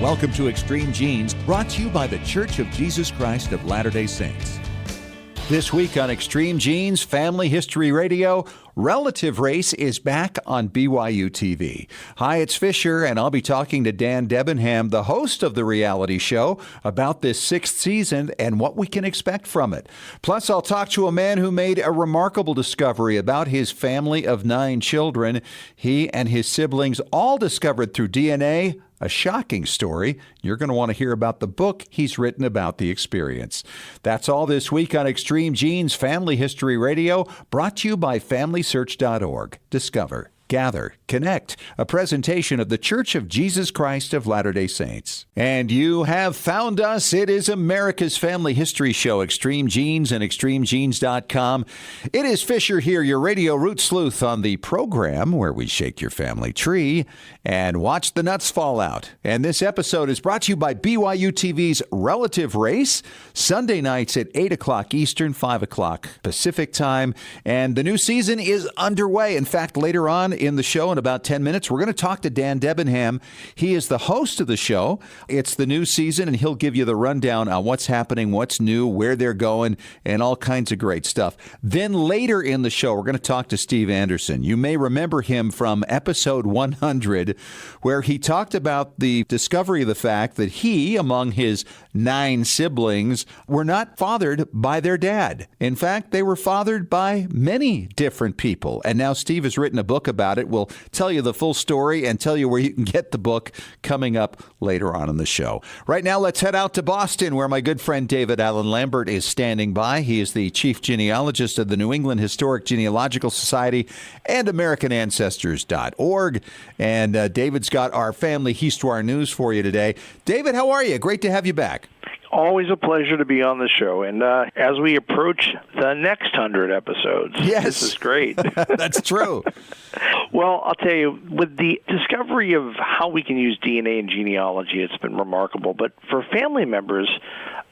Welcome to Extreme Genes, brought to you by The Church of Jesus Christ of Latter-day Saints. This week on Extreme Genes Family History Radio, Relative Race is back on BYU TV. Hi, it's Fisher, and I'll be talking to Dan Debenham, the host of the reality show, about this sixth season and what we can expect from it. Plus, I'll talk to a man who made a remarkable discovery about his family of 9 children. He and his siblings all discovered through DNA. A shocking story. You're going to want to hear about the book he's written about the experience. That's all this week on Extreme Genes Family History Radio, brought to you by FamilySearch.org. Discover, gather, connect. A presentation of the Church of Jesus Christ of Latter-day Saints. And you have found us. It is America's Family History Show, Extreme Genes and ExtremeGenes.com. It is Fisher here, your radio root sleuth on the program where we shake your family tree and watch the nuts fall out. And this episode is brought to you by BYU TV's Relative Race, Sunday nights at 8 o'clock Eastern, 5 o'clock Pacific time. And the new season is underway. In fact, later on in the show, in about 10 minutes, we're going to talk to Dan Debenham. He is the host of the show. It's the new season, and he'll give you the rundown on what's happening, what's new, where they're going, and all kinds of great stuff. Then later in the show, we're going to talk to Steve Anderson. You may remember him from episode 100, where he talked about the discovery of the fact that he, among his 9 siblings, were not fathered by their dad. In fact, they were fathered by many different people. And now Steve has written a book about it. We'll tell you the full story and tell you where you can get the book coming up later on in the show. Right now, let's head out to Boston, where my good friend David Allen Lambert is standing by. He is the chief genealogist of the New England Historic Genealogical Society and AmericanAncestors.org. And David's got our family histoire news for you today. David, how are you? Great to have you back. Always a pleasure to be on the show. And as we approach the next 100 episodes, yes. This is great. That's true. Well, I'll tell you, with the discovery of how we can use DNA in genealogy, it's been remarkable. But for family members,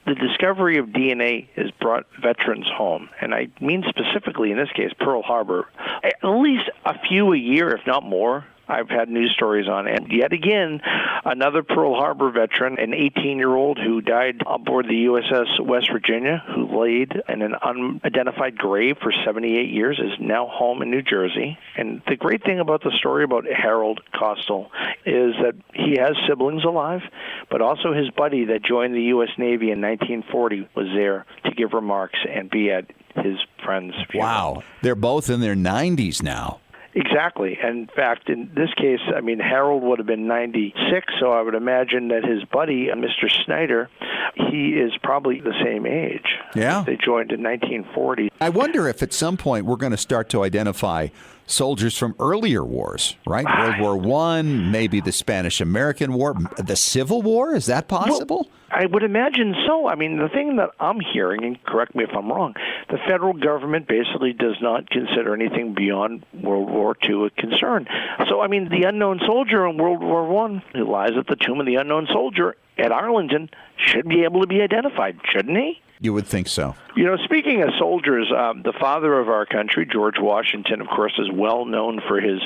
the discovery of DNA has brought veterans home. And I mean specifically, in this case, Pearl Harbor. At least a few a year, if not more, I've had news stories on. And yet again, another Pearl Harbor veteran, an 18-year-old who died aboard the USS West Virginia, who laid in an unidentified grave for 78 years, is now home in New Jersey. And the great thing about the story about Harold Costel is that he has siblings alive, but also his buddy that joined the U.S. Navy in 1940 was there to give remarks and be at his friend's funeral. Wow. They're both in their 90s now. Exactly. In fact, in this case, I mean, Harold would have been 96, so I would imagine that his buddy, Mr. Snyder, he is probably the same age. Yeah. They joined in 1940. I wonder if at some point we're going to start to identify soldiers from earlier wars, right? World War I, maybe the Spanish-American War, the Civil War. Is that possible? Well, I would imagine so. I mean, the thing that I'm hearing, and correct me if I'm wrong, the federal government basically does not consider anything beyond World War II a concern. So, I mean, the unknown soldier in World War I who lies at the tomb of the unknown soldier at Arlington should be able to be identified, shouldn't he? You would think so. You know, speaking of soldiers, the father of our country, George Washington, of course, is well known for his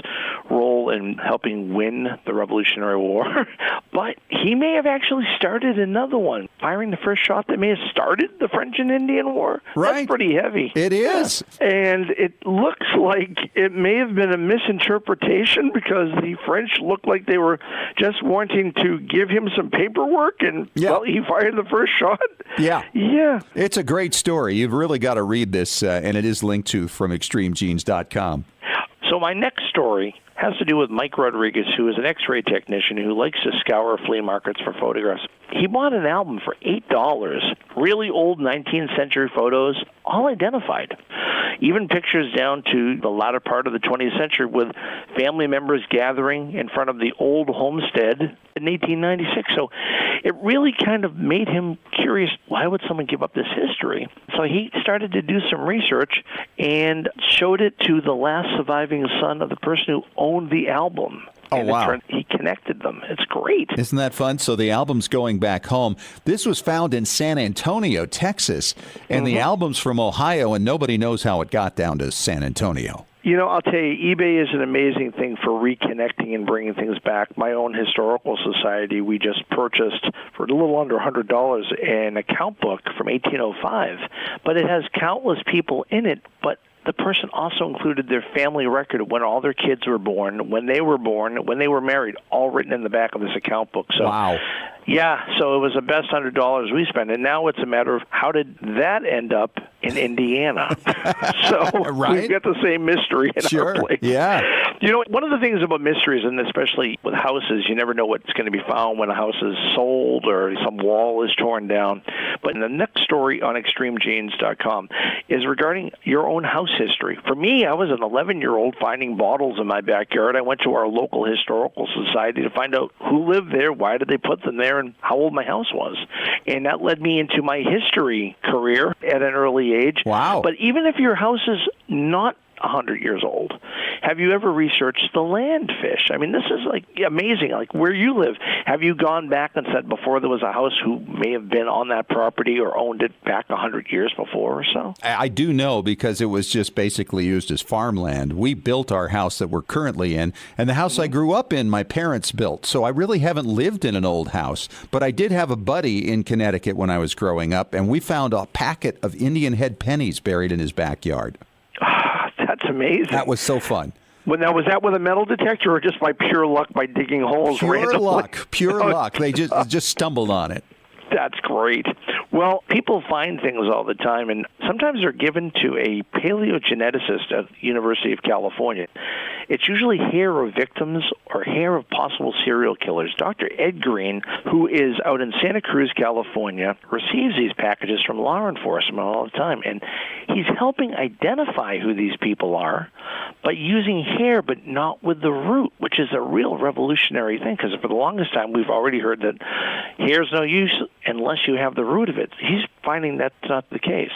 role in helping win the Revolutionary War. But he may have actually started another one, firing the first shot that may have started the French and Indian War. Right. That's pretty heavy. It is. Yeah. And it looks like it may have been a misinterpretation because the French looked like they were just wanting to give him some paperwork, and, well, he fired the first shot. Yeah. Yeah. It's a great story. You've really got to read this, and it is linked to from ExtremeGenes.com. So my next story has to do with Mike Rodriguez, who is an X-ray technician who likes to scour flea markets for photographs. He bought an album for $8, really old 19th century photos, all identified. Even pictures down to the latter part of the 20th century with family members gathering in front of the old homestead in 1896. So it really kind of made him curious, why would someone give up this history? So he started to do some research and showed it to the last surviving son of the person who owned the album. Oh, wow. He connected them. It's great. Isn't that fun? So the album's going back home. This was found in San Antonio, Texas, and the album's from Ohio, and nobody knows how it got down to San Antonio. I'll tell you, eBay is an amazing thing for reconnecting and bringing things back. My own historical society, we just purchased for a little under $100 an account book from 1805, but it has countless people in it, but the person also included their family record of when all their kids were born, when they were married, all written in the back of this account book. So, wow. Yeah, so it was the best $100 we spent, and now it's a matter of how did that end up in Indiana? So right? We've got the same mystery in our place. Yeah. One of the things about mysteries, and especially with houses, you never know what's going to be found when a house is sold or some wall is torn down. But the next story on ExtremeGenes.com is regarding your own house history. For me, I was an 11-year-old finding bottles in my backyard. I went to our local historical society to find out who lived there, why did they put them there, and how old my house was. And that led me into my history career at an early age. Wow. But even if your house is not 100 years old, have you ever researched the landfish? I mean, this is like amazing. Like where you live, have you gone back and said before there was a house who may have been on that property or owned it back 100 years before or so? I do know because it was just basically used as farmland. We built our house that we're currently in, and the house I grew up in, my parents built. So I really haven't lived in an old house, but I did have a buddy in Connecticut when I was growing up, and we found a packet of Indian head pennies buried in his backyard. That's amazing. That was so fun. Well, now, was that with a metal detector or just by pure luck by digging holes randomly? Pure luck. They just stumbled on it. That's great. Well, people find things all the time, and sometimes they're given to a paleogeneticist at the University of California. It's usually hair of victims or hair of possible serial killers. Dr. Ed Green, who is out in Santa Cruz, California, receives these packages from law enforcement all the time, and he's helping identify who these people are by using hair but not with the root, which is a real revolutionary thing, because for the longest time we've already heard that hair's no use unless you have the root of it. He's finding that's not the case.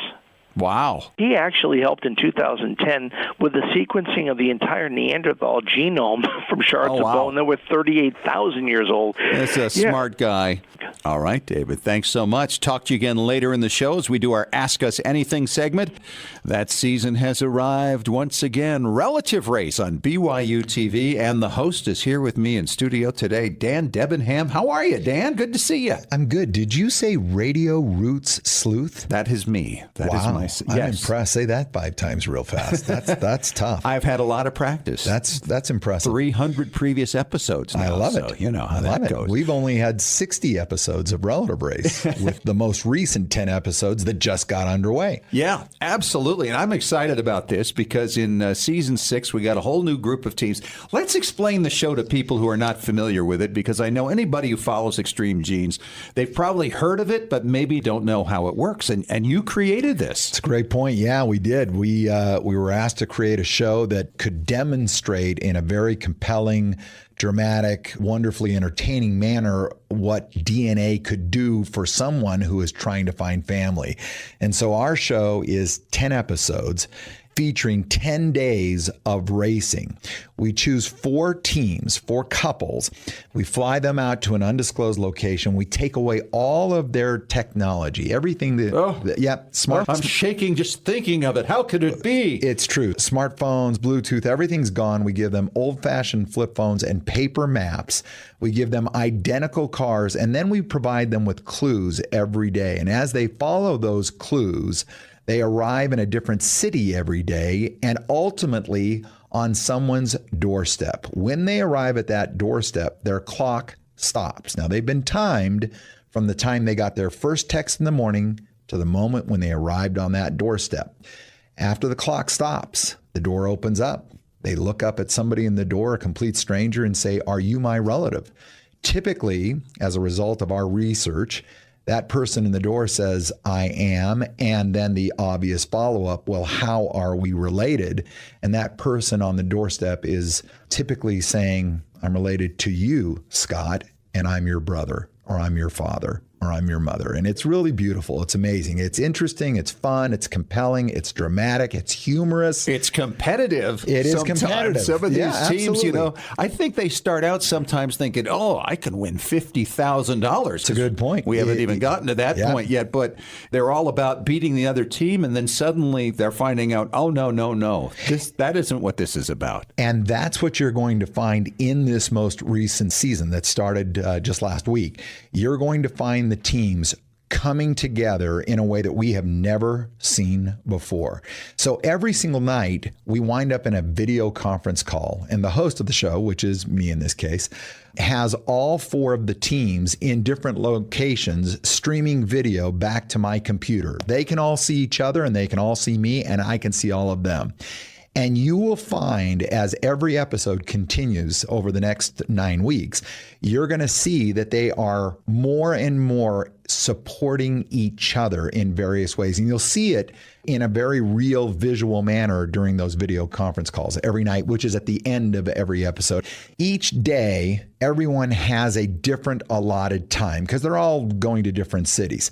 Wow. He actually helped in 2010 with the sequencing of the entire Neanderthal genome from shards of bone that were 38,000 years old. That's a smart guy. All right, David, thanks so much. Talk to you again later in the show as we do our Ask Us Anything segment. That season has arrived once again. Relative Race on BYU TV, and the host is here with me in studio today, Dan Debenham. How are you, Dan? Good to see you. I'm good. Did you say Radio Roots Sleuth? That is me. That is my. I'm impressed. Say that 5 times real fast. That's tough. I've had a lot of practice. That's impressive. 300 previous episodes now. I love it. So you know how that goes. We've only had 60 episodes of Relative Race with the most recent 10 episodes that just got underway. Yeah, absolutely. And I'm excited about this because in season 6, we got a whole new group of teams. Let's explain the show to people who are not familiar with it, because I know anybody who follows Extreme Genes, they've probably heard of it, but maybe don't know how it works. And you created this. It's a great point. Yeah, we did. We were asked to create a show that could demonstrate in a very compelling, dramatic, wonderfully entertaining manner what DNA could do for someone who is trying to find family. And so our show is 10 episodes featuring 10 days of racing. We choose 4 teams, 4 couples. We fly them out to an undisclosed location. We take away all of their technology, everything smart. I'm shaking just thinking of it. How could it be? It's true. Smartphones, Bluetooth, everything's gone. We give them old-fashioned flip phones and paper maps. We give them identical cars, and then we provide them with clues every day. And as they follow those clues, they arrive in a different city every day and ultimately on someone's doorstep. When they arrive at that doorstep, their clock stops. Now, they've been timed from the time they got their first text in the morning to the moment when they arrived on that doorstep. After the clock stops, the door opens up. They look up at somebody in the door, a complete stranger, and say, "Are you my relative?" Typically, as a result of our research, that person in the door says, "I am," and then the obvious follow-up, well, how are we related? And that person on the doorstep is typically saying, "I'm related to you, Scott, and I'm your brother," or I'm your father, or I'm your mother. And it's really beautiful. It's amazing. It's interesting. It's fun. It's compelling. It's dramatic. It's humorous. It's competitive. It is sometimes. competitive. Some of these teams, absolutely. I think they start out sometimes thinking, oh, I can win $50,000. It's a good point. We haven't even gotten to that point yet, but they're all about beating the other team. And then suddenly they're finding out, oh, no. That isn't what this is about. And that's what you're going to find in this most recent season that started just last week. You're going to find the teams coming together in a way that we have never seen before. So every single night, we wind up in a video conference call, and the host of the show, which is me in this case, has all 4 of the teams in different locations streaming video back to my computer. They can all see each other, and they can all see me, and I can see all of them. And you will find, as every episode continues over the next 9 weeks, you're going to see that they are more and more supporting each other in various ways. And you'll see it in a very real visual manner during those video conference calls every night, which is at the end of every episode. Each day, everyone has a different allotted time because they're all going to different cities.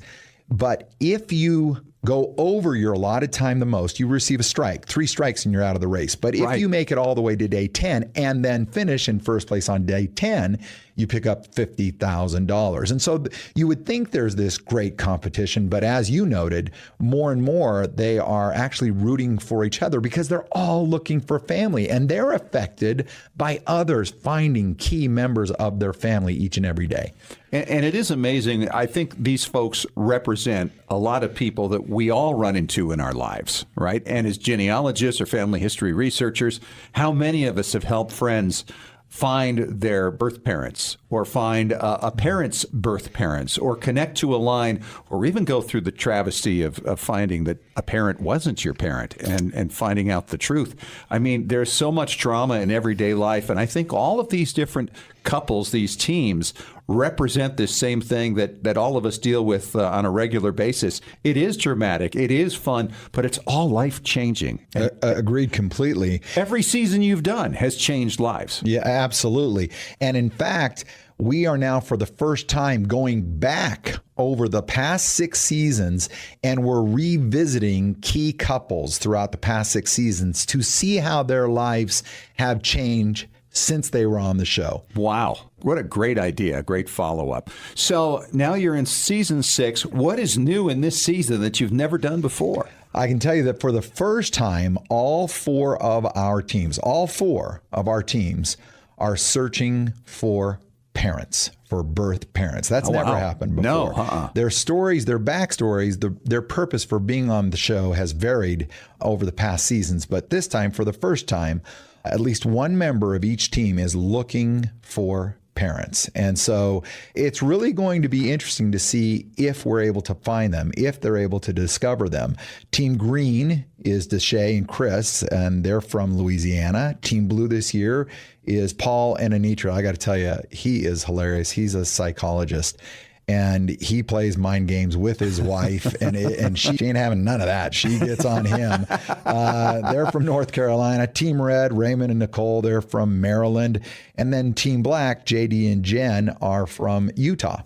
But if you go over your allotted time the most, you receive a strike. 3 strikes and you're out of the race. But if you make it all the way to day 10 and then finish in first place on day 10, you pick up $50,000. And so you would think there's this great competition, but as you noted, more and more they are actually rooting for each other because they're all looking for family, and they're affected by others finding key members of their family each and every day. And it is amazing. I think these folks represent a lot of people that we all run into in our lives, right? And as genealogists or family history researchers, how many of us have helped friends find their birth parents or find a parent's birth parents or connect to a line or even go through the travesty of finding that a parent wasn't your parent and finding out the truth. I mean, there's so much drama in everyday life. And I think all of these different couples, these teams, represent this same thing that all of us deal with on a regular basis. It is dramatic. It is fun, but it's all life-changing. Agreed completely. Every season you've done has changed lives. Yeah, absolutely. And in fact, we are now for the first time going back over the past 6 seasons, and we're revisiting key couples throughout the past 6 seasons to see how their lives have changed since they were on the show. Wow. What a great idea. A great follow-up. So now you're in season 6. What is new in this season that you've never done before? I can tell you that for the first time, all 4 of our teams are searching for parents, for birth parents. That's never happened before. No, Their stories, their backstories, their purpose for being on the show has varied over the past seasons. But this time, for the first time, at least one member of each team is looking for parents. And so it's really going to be interesting to see if we're able to find them, if they're able to discover them. Team Green is Deshay and Chris, and they're from Louisiana. Team Blue this year is Paul and Anitra. I got to tell you, he is hilarious. He's a psychologist, and he plays mind games with his wife, and she ain't having none of that. She gets on him. They're from North Carolina. Team Red, Raymond and Nicole, they're from Maryland. And then Team Black, JD and Jen, are from Utah.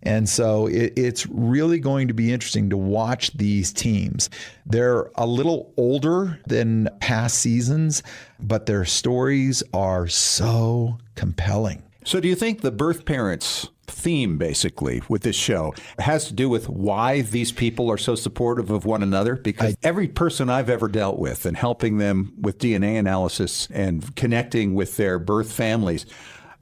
And so it's really going to be interesting to watch these teams. They're a little older than past seasons, but their stories are so compelling. So do you think the birth parents theme, basically, with this show has to do with why these people are so supportive of one another? Because every person I've ever dealt with and helping them with DNA analysis and connecting with their birth families,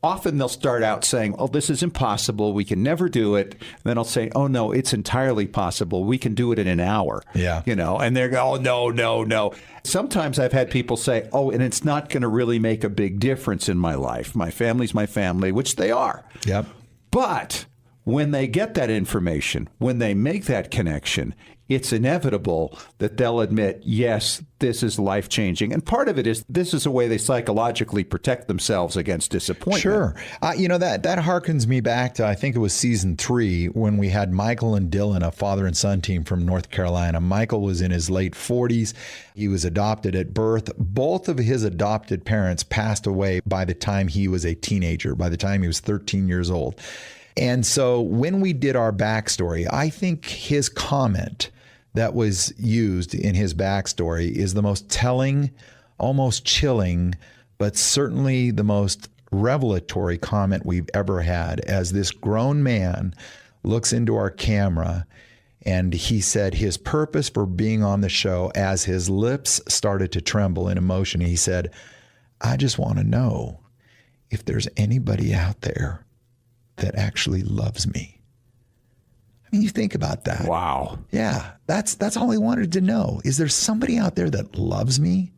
often they'll start out saying, oh, this is impossible. We can never do it. And then I'll say, oh, no, it's entirely possible. We can do it in an hour. Yeah. And they're going, oh, no. Sometimes I've had people say, oh, and it's not going to really make a big difference in my life. My family's my family, which they are. Yep. But when they get that information, when they make that connection, it's inevitable that they'll admit, yes, this is life-changing. And part of it is this is a way they psychologically protect themselves against disappointment. Sure. That harkens me back to, I think it was season 3, when we had Michael and Dylan, a father and son team from North Carolina. Michael was in his late 40s. He was adopted at birth. Both of his adopted parents passed away by the time he was a teenager, by the time he was 13 years old. And so when we did our backstory, I think his comment that was used in his backstory is the most telling, almost chilling, but certainly the most revelatory comment we've ever had, as this grown man looks into our camera. And he said his purpose for being on the show, as his lips started to tremble in emotion, he said, I just want to know if there's anybody out there that actually loves me. I mean, you think about that. Wow. Yeah, that's all he wanted to know. Is there somebody out there that loves me?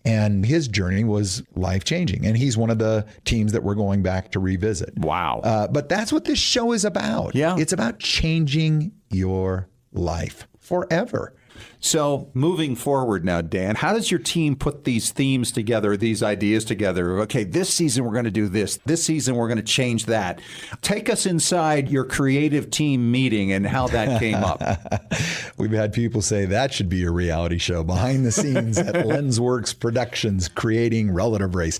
And his journey was life-changing. And he's one of the teams that we're going back to revisit. Wow. But that's what this show is about. Yeah. It's about changing your life forever. So moving forward now, Dan, how does your team put these themes together, these ideas together? Okay, this season we're going to do this. This season we're going to change that. Take us inside your creative team meeting and how that came up. We've had people say that should be a reality show, behind the scenes at Lensworks Productions, creating Relative Race.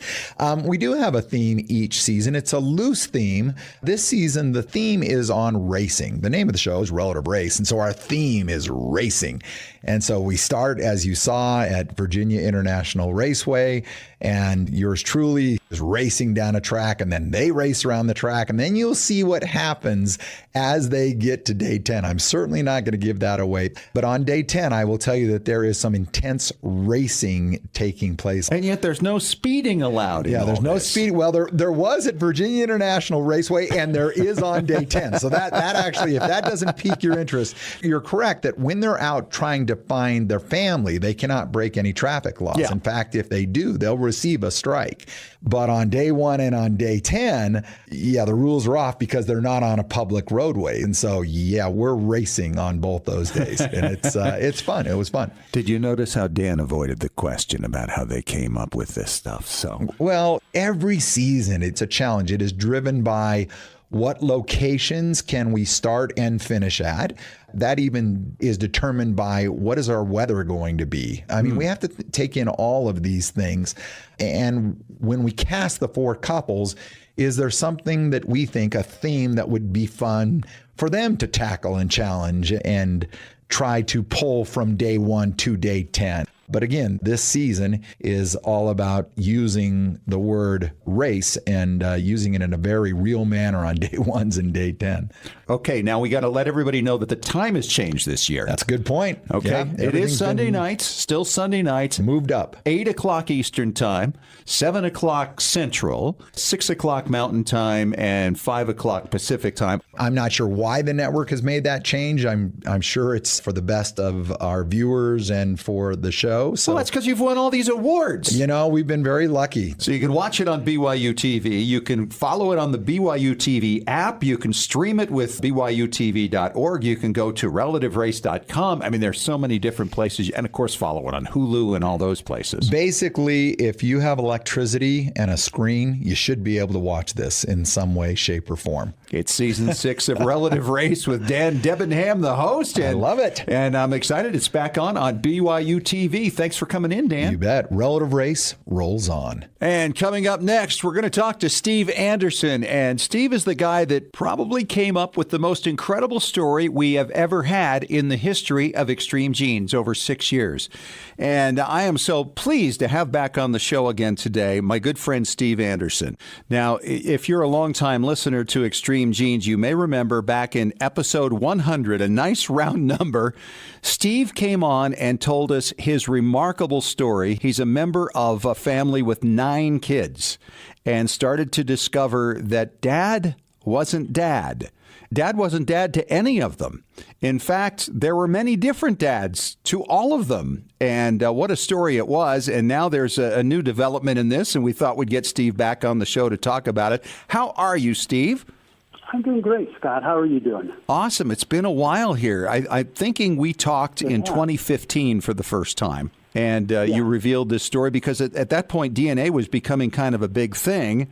We do have a theme each season. It's a loose theme. This season, the theme is on racing. The name of the show is Relative Race, and so our theme is racing. And so we start, as you saw, at Virginia International Raceway, and yours truly is racing down a track, and then they race around the track, and then you'll see what happens as they get to day 10. I'm certainly not going to give that away, but on day 10, I will tell you that there is some intense racing taking place. And yet there's no speeding allowed. Yeah, there's no speed. Well, there was at Virginia International Raceway, and there is on day 10. So that actually, if that doesn't pique your interest, you're correct that when they're out trying to find their family, they cannot break any traffic laws. Yeah. In fact, if they do, they'll receive a strike. But on day 1 and on day 10, yeah, the rules are off because they're not on a public roadway. And so, yeah, we're racing on both those days. And it's fun. It was fun. Did you notice how Dan avoided the question about how they came up with this stuff? So, well, every season it's a challenge. It is driven by what locations can we start and finish at. That even is determined by what is our weather going to be. I mean, we have to take in all of these things. And when we cast the 4 couples, is there something that we think, a theme that would be fun for them to tackle and challenge and try to pull from day 1 to day 10? But again, this season is all about using the word race and using it in a very real manner on day 1s and day 10. okay, now we got to let everybody know that the time has changed this year. That's a good point. Okay, Yeah, it is everything's Sunday been nights, still Sunday nights. moved up. 8 o'clock Eastern Time, 7 o'clock Central, 6 o'clock Mountain Time, and 5 o'clock Pacific Time. I'm not sure why the network has made that change. I'm sure it's for the best of our viewers and for the show. So, Well, that's because you've won all these awards. you know, we've been very lucky. So you can watch it on BYU TV. You can follow it on the BYU TV app. You can stream it with BYUtv.org. You can go to relativerace.com. I mean, there's so many different places. And, of course, follow it on Hulu and all those places. Basically, if you have electricity and a screen, you should be able to watch this in some way, shape, or form. It's season 6 of Relative Race with Dan Debenham, the host. I love it. And I'm excited. It's back on BYU TV. Thanks for coming in, Dan. You bet. Relative Race rolls on. And coming up next, we're going to talk to Steve Anderson. And Steve is the guy that probably came up with the most incredible story we have ever had in the history of Extreme Genes over 6 years. And I am so pleased to have back on the show again today my good friend Steve Anderson. Now, if you're a longtime listener to Extreme Genes, you may remember back in episode 100, a nice round number, Steve came on and told us his remarkable story. He's a member of a family with 9 kids and started to discover that Dad wasn't Dad. Dad wasn't Dad to any of them. In fact, there were many different dads to all of them. And what a story it was. And now there's a new development in this, and we thought we'd get Steve back on the show to talk about it. How are you, Steve? I'm doing great, Scott. How are you doing? Awesome. It's been a while here. I'm thinking we talked in 2015 for the first time. And you revealed this story because at that point, DNA was becoming kind of a big thing.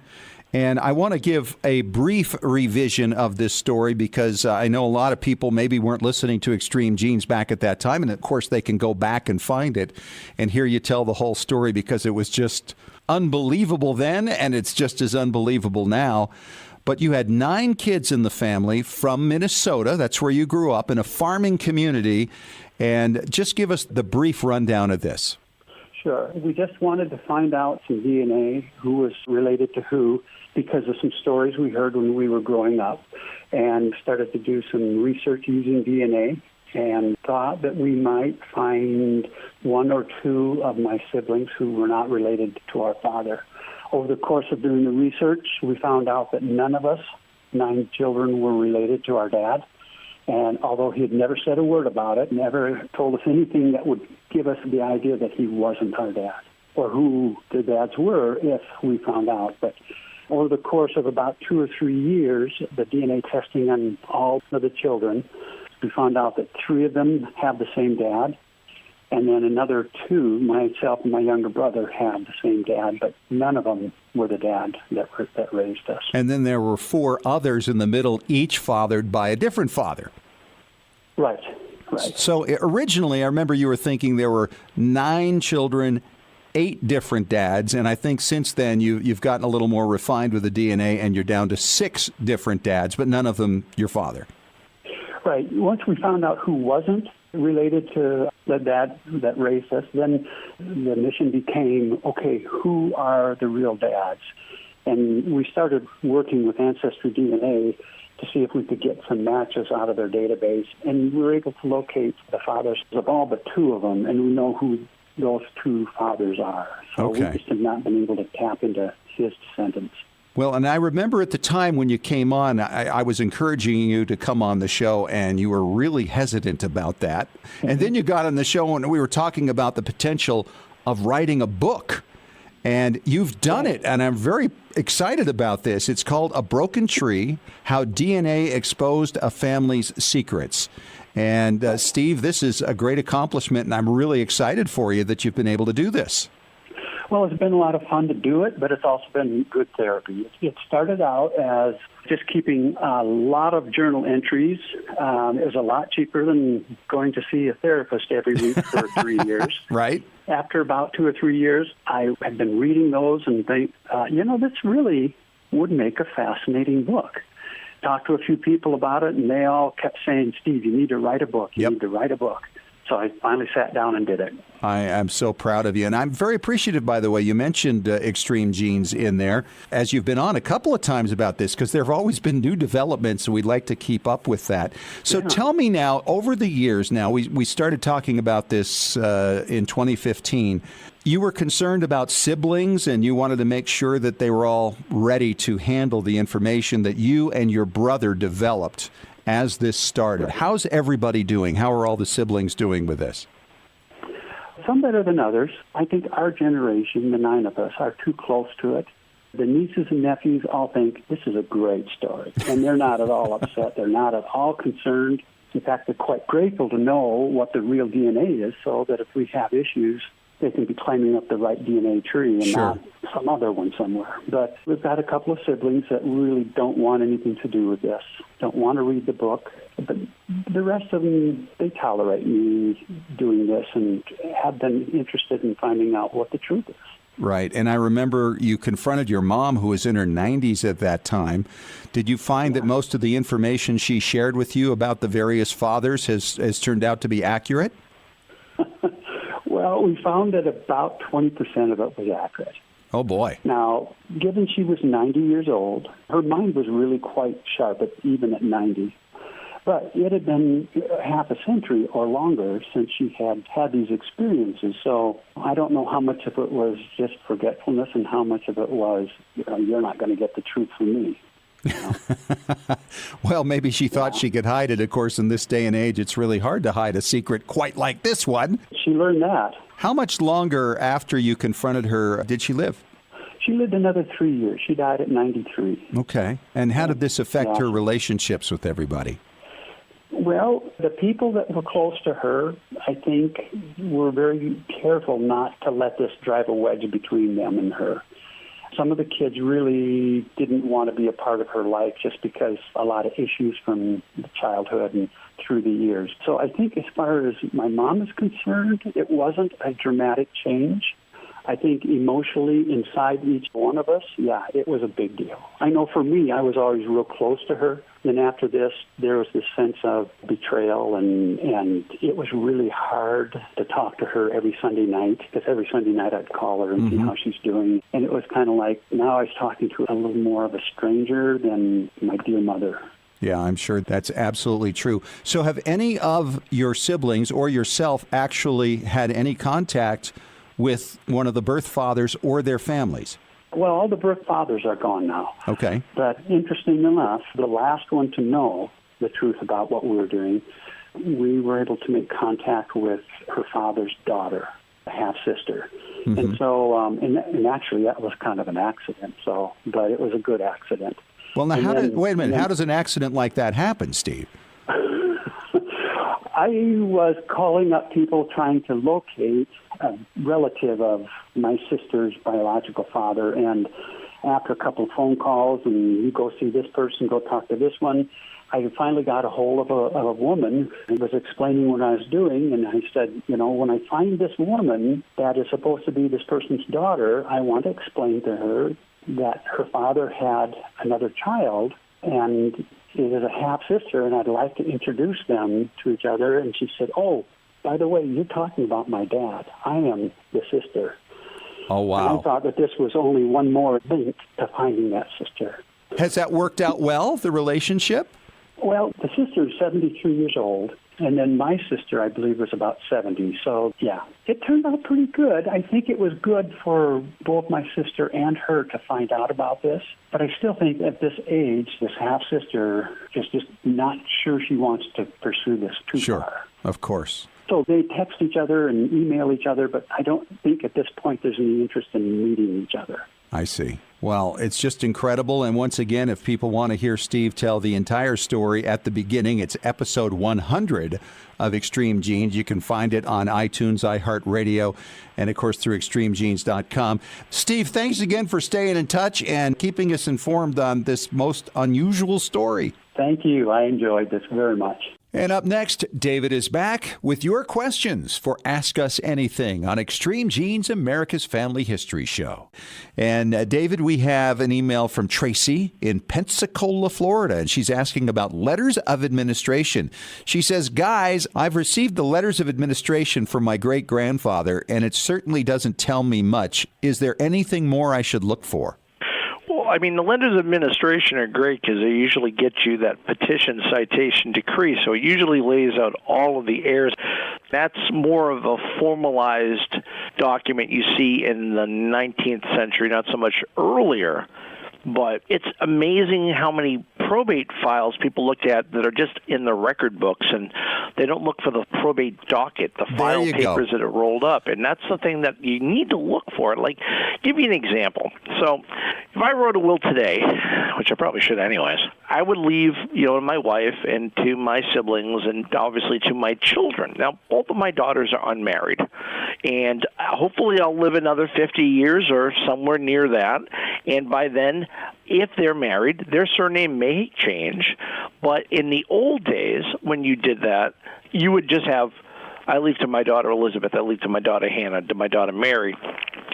And I want to give a brief revision of this story because I know a lot of people maybe weren't listening to Extreme Genes back at that time. And, of course, they can go back and find it and hear you tell the whole story because it was just unbelievable then, and it's just as unbelievable now. but you had 9 kids in the family from Minnesota. That's where you grew up, in a farming community. And just give us the brief rundown of this. Sure. We just wanted to find out some DNA, who was related to who, because of some stories we heard when we were growing up, and started to do some research using DNA, and thought that we might find 1 or 2 of my siblings who were not related to our father. Over the course of doing the research, we found out that none of us, 9 children, were related to our dad. And although he had never said a word about it, never told us anything that would give us the idea that he wasn't our dad, or who the dads were if we found out. But over the course of about 2 or 3 years, the DNA testing on all of the children, we found out that 3 of them have the same dad, and then another 2, myself and my younger brother, had the same dad, but none of them were the dad that raised us. And then there were 4 others in the middle, each fathered by a different father. Right. So originally, I remember you were thinking there were 9 children, 8 different dads, and I think since then you've gotten a little more refined with the DNA, and you're down to 6 different dads, but none of them your father. Right. Once we found out who wasn't related to the dad that raised us, then the mission became, okay, who are the real dads? And we started working with Ancestry DNA to see if we could get some matches out of their database. And we were able to locate the fathers of all but 2 of them, and we know who those 2 fathers are. So Okay. we just have not been able to tap into his descendants. Well, and I remember at the time when you came on, I was encouraging you to come on the show, and you were really hesitant about that. And then you got on the show, and we were talking about the potential of writing a book. And you've done it, and I'm very excited about this. It's called A Broken Tree, How DNA Exposed a Family's Secrets. And Steve, this is a great accomplishment, and I'm really excited for you that you've been able to do this. Well, it's been a lot of fun to do it, but it's also been good therapy. It started out as just keeping a lot of journal entries. It was a lot cheaper than going to see a therapist every week for 3 years. Right. After about 2 or 3 years, I had been reading those and think, this really would make a fascinating book. Talked to a few people about it, and they all kept saying, Steve, you need to write a book. You need to write a book. So I finally sat down and did it. I am so proud of you. And I'm very appreciative, by the way, you mentioned Extreme Genes in there, as you've been on a couple of times about this, because there have always been new developments, and we'd like to keep up with that. So tell me now, over the years now, we started talking about this in 2015. You were concerned about siblings, and you wanted to make sure that they were all ready to handle the information that you and your brother developed as this started. How's everybody doing? How are all the siblings doing with this? Some better than others. I think our generation, the 9 of us, are too close to it. The nieces and nephews all think this is a great story, and they're not at all upset. They're not at all concerned. In fact, they're quite grateful to know what the real DNA is, so that if we have issues, they can be climbing up the right DNA tree and not some other one somewhere. But we've got a couple of siblings that really don't want anything to do with this, don't want to read the book. But the rest of them, they tolerate me doing this and have been interested in finding out what the truth is. Right. And I remember you confronted your mom, who was in her 90s at that time. Did you find that most of the information she shared with you about the various fathers has turned out to be accurate? Well, we found that about 20% of it was accurate. Oh, boy. Now, given she was 90 years old, her mind was really quite sharp, even at 90. But it had been half a century or longer since she had these experiences. So I don't know how much of it was just forgetfulness and how much of it was, you're not going to get the truth from me. Well, maybe she thought she could hide it. Of course, in this day and age, it's really hard to hide a secret quite like this one. She learned that. How much longer after you confronted her did she live? She lived another 3 years. She died at 93. Okay. And how did this affect her relationships with everybody? Well, the people that were close to her, I think, were very careful not to let this drive a wedge between them and her. Some of the kids really didn't want to be a part of her life just because a lot of issues from childhood and through the years. So I think as far as my mom is concerned, it wasn't a dramatic change. I think emotionally inside each one of us, yeah, it was a big deal. I know for me, I was always real close to her. Then after this, there was this sense of betrayal, and it was really hard to talk to her every Sunday night, because every Sunday night I'd call her and see how she's doing. And it was kind of like now I was talking to a little more of a stranger than my dear mother. Yeah, I'm sure that's absolutely true. So have any of your siblings or yourself actually had any contact with one of the birth fathers or their families? Well, all the birth fathers are gone now. Okay. But interesting enough, the last one to know the truth about what we were doing, we were able to make contact with her father's daughter, a half-sister. And so, and actually that was kind of an accident, but it was a good accident. Well, now, wait a minute. How does an accident like that happen, Steve? I was calling up people trying to locate a relative of my sister's biological father, and after a couple of phone calls, and you go see this person, go talk to this one, I finally got a hold of a woman who was explaining what I was doing, and I said, when I find this woman that is supposed to be this person's daughter, I want to explain to her that her father had another child, and it is a half-sister, and I'd like to introduce them to each other. And she said, oh, by the way, you're talking about my dad. I am the sister. Oh, wow. And I thought that this was only one more link to finding that sister. Has that worked out well, the relationship? Well, the sister is 73 years old, and then my sister, I believe, was about 70. So, yeah, it turned out pretty good. I think it was good for both my sister and her to find out about this. But I still think at this age, this half-sister is just not sure she wants to pursue this too far. Of course. So they text each other and email each other, but I don't think at this point there's any interest in meeting each other. I see. Well, it's just incredible. And once again, if people want to hear Steve tell the entire story at the beginning, it's episode 100 of Extreme Genes. You can find it on iTunes, iHeartRadio, and of course through extremegenes.com. Steve, thanks again for staying in touch and keeping us informed on this most unusual story. Thank you. I enjoyed this very much. And up next, David is back with your questions for Ask Us Anything on Extreme Genes, America's Family History Show. And David, we have an email from Tracy in Pensacola, Florida, and she's asking about letters of administration. She says, guys, I've received the letters of administration from my great-grandfather, and it certainly doesn't tell me much. Is there anything more I should look for? Well, I mean, the letters of administration are great because they usually get you that petition citation decree. So it usually lays out all of the heirs. That's more of a formalized document you see in the 19th century, not so much earlier. But it's amazing how many probate files people look at that are just in the record books, and they don't look for the probate docket, the file papers that are rolled up. And that's the thing that you need to look for. Like, give you an example. So if I wrote a will today, which I probably should anyways, I would leave, my wife and to my siblings and obviously to my children. Now, both of my daughters are unmarried, and hopefully I'll live another 50 years or somewhere near that. And by then, if they're married, their surname may change. But in the old days, when you did that, you would just have, I leave to my daughter Elizabeth, I leave to my daughter Hannah, to my daughter Mary,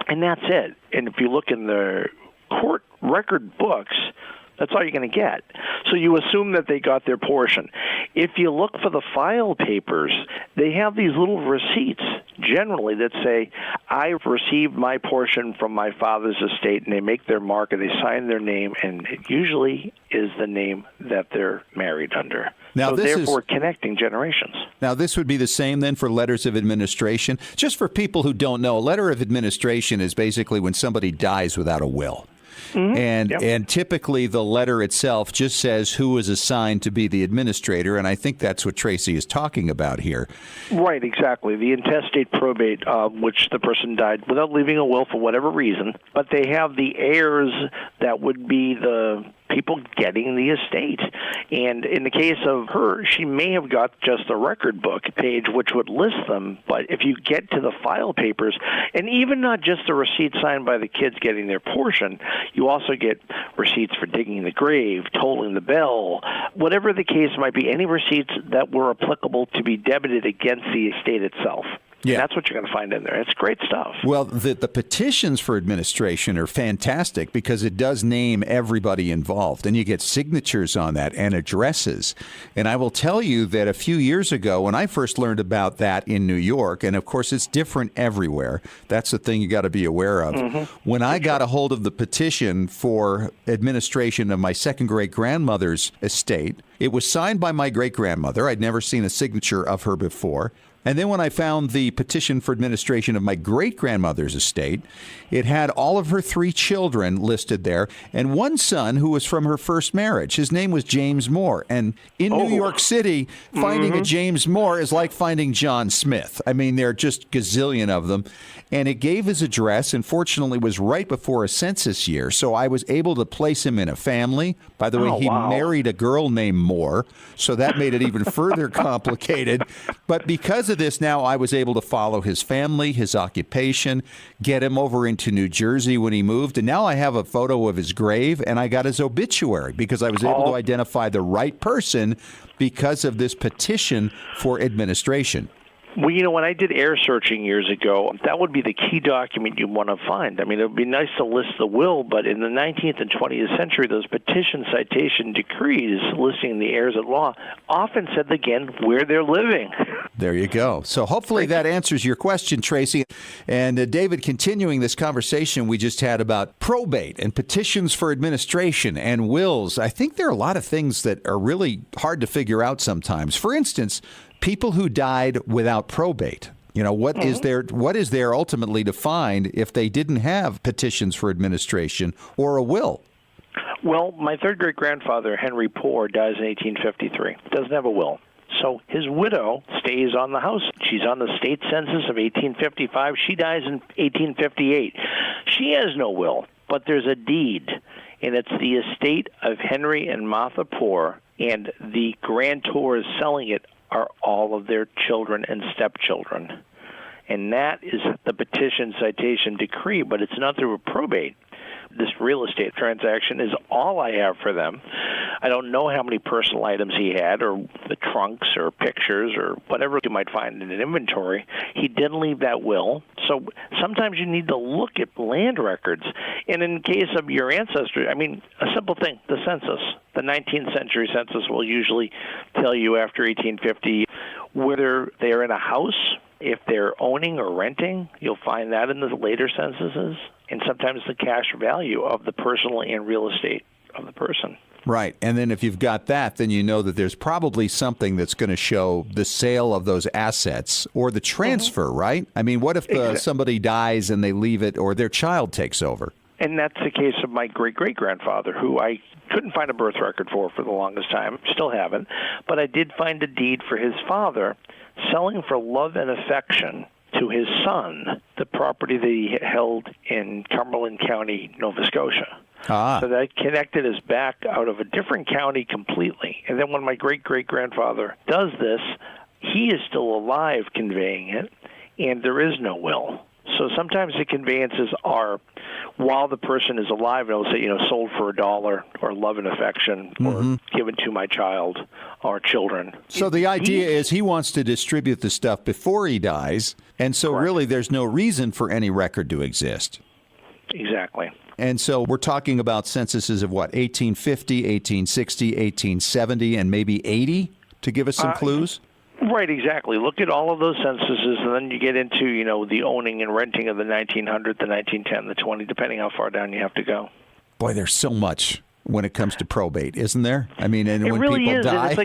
and that's it. And if you look in the court record books, that's all you're going to get. So you assume that they got their portion. If you look for the file papers, they have these little receipts generally that say, I received my portion from my father's estate, and they make their mark and they sign their name, and it usually is the name that they're married under. Now, so therefore connecting generations. Now, this would be the same then for letters of administration. Just for people who don't know, a letter of administration is basically when somebody dies without a will. Mm-hmm. And typically the letter itself just says who is assigned to be the administrator, and I think that's what Tracy is talking about here. Right, exactly. The intestate probate, which the person died without leaving a will for whatever reason, but they have the heirs that would be the people getting the estate. And in the case of her, she may have got just the record book page, which would list them. But if you get to the file papers, and even not just the receipt signed by the kids getting their portion, you also get receipts for digging the grave, tolling the bell, whatever the case might be, any receipts that were applicable to be debited against the estate itself. Yeah. And that's what you're going to find in there. It's great stuff. Well, the petitions for administration are fantastic because it does name everybody involved, and you get signatures on that and addresses. And I will tell you that a few years ago, when I first learned about that in New York, and of course it's different everywhere, that's the thing you got to be aware of. Mm-hmm. When I got a hold of the petition for administration of my second great-grandmother's estate, it was signed by my great-grandmother. I'd never seen a signature of her before. And then when I found the petition for administration of my great-grandmother's estate, it had all of her 3 children listed there and one son who was from her first marriage. His name was James Moore. And in New York City, finding a James Moore is like finding John Smith. I mean, there are just gazillion of them. And it gave his address, and fortunately was right before a census year, so I was able to place him in a family. By the way, he married a girl named Moore, so that made it even further complicated. But because of this, now I was able to follow his family, his occupation, get him over into New Jersey when he moved, and now I have a photo of his grave, and I got his obituary because I was able to identify the right person because of this petition for administration. Well, when I did air searching years ago, that would be the key document you want to find. I mean, it would be nice to list the will, but in the 19th and 20th century, those petition citation decrees listing the heirs at law often said, again, where they're living. There you go. So hopefully that answers your question, Tracy. And David, continuing this conversation we just had about probate and petitions for administration and wills, I think there are a lot of things that are really hard to figure out sometimes. For instance, people who died without probate. What is there ultimately to find if they didn't have petitions for administration or a will? Well, my third great-grandfather, Henry Poor, dies in 1853. Doesn't have a will. So his widow stays on the house. She's on the state census of 1855. She dies in 1858. She has no will, but there's a deed, and it's the estate of Henry and Martha Poor, and the grantors selling it are all of their children and stepchildren. And that is the petition citation decree, but it's not through a probate. This real estate transaction is all I have for them. I don't know how many personal items he had, or the trunks, or pictures, or whatever you might find in an inventory. He didn't leave that will. So sometimes you need to look at land records. And in case of your ancestry, I mean, a simple thing, the census. The 19th century census will usually tell you after 1850 whether they're in a house. If they're owning or renting, you'll find that in the later censuses, and sometimes the cash value of the personal and real estate of the person. Right. And then if you've got that, then you know that there's probably something that's going to show the sale of those assets or the transfer, right? I mean, what if somebody dies and they leave it, or their child takes over? And that's the case of my great-great-grandfather, who I couldn't find a birth record for the longest time, still haven't, but I did find a deed for his father selling for love and affection to his son the property that he held in Cumberland County, Nova Scotia. So that connected us back out of a different county completely. And then when my great-great-grandfather does this, he is still alive conveying it, and there is no will. So sometimes the conveyances are while the person is alive, and it'll say, sold for $1, or love and affection, or given to my child or children. So the idea is he wants to distribute the stuff before he dies, and so really there's no reason for any record to exist. Exactly. And so we're talking about censuses of what, 1850, 1860, 1870, and maybe 80, to give us some clues? Right, exactly. Look at all of those censuses, and then you get into, the owning and renting of the 1900, the 1910, the 20, depending how far down you have to go. Boy, there's so much when it comes to probate, isn't there? I mean, and it when really people is. die. And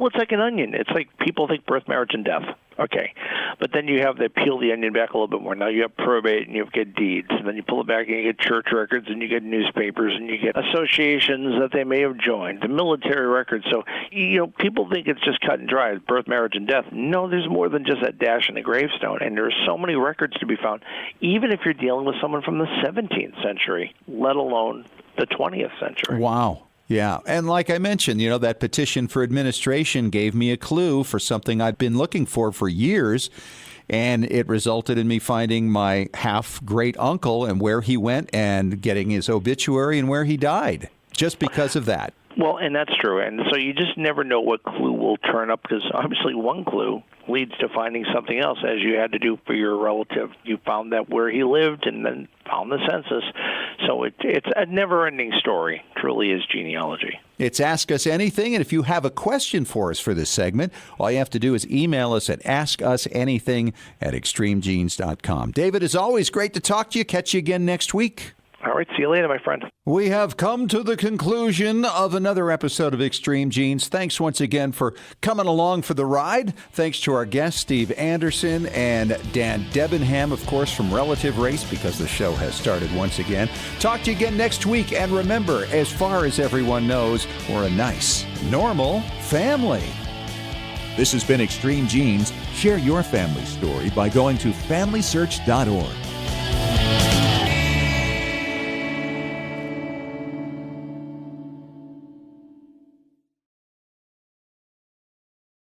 it's like an onion. It's like people think birth, marriage, and death. Okay. But then you have to peel the onion back a little bit more. Now you have probate, and you get deeds, and then you pull it back and you get church records, and you get newspapers, and you get associations that they may have joined, the military records. So, people think it's just cut and dry, birth, marriage, and death. No, there's more than just that dash and a gravestone, and there's so many records to be found, even if you're dealing with someone from the 17th century, let alone the 20th century. Wow. Yeah. And like I mentioned, that petition for administration gave me a clue for something I'd been looking for years. And it resulted in me finding my half-great uncle and where he went and getting his obituary and where he died, just because of that. Well, and that's true. And so you just never know what clue will turn up, because obviously one clue leads to finding something else, as you had to do for your relative. You found that where he lived and then found the census. So it's a never-ending story, truly is genealogy. It's Ask Us Anything, and if you have a question for us for this segment, all you have to do is email us at askusanything@extremegenes.com. David, as always, great to talk to you. Catch you again next week. All right, see you later, my friend. We have come to the conclusion of another episode of Extreme Genes. Thanks once again for coming along for the ride. Thanks to our guests, Steve Anderson and Dan Debenham, of course, from Relative Race, because the show has started once again. Talk to you again next week. And remember, as far as everyone knows, we're a nice, normal family. This has been Extreme Genes. Share your family story by going to FamilySearch.org.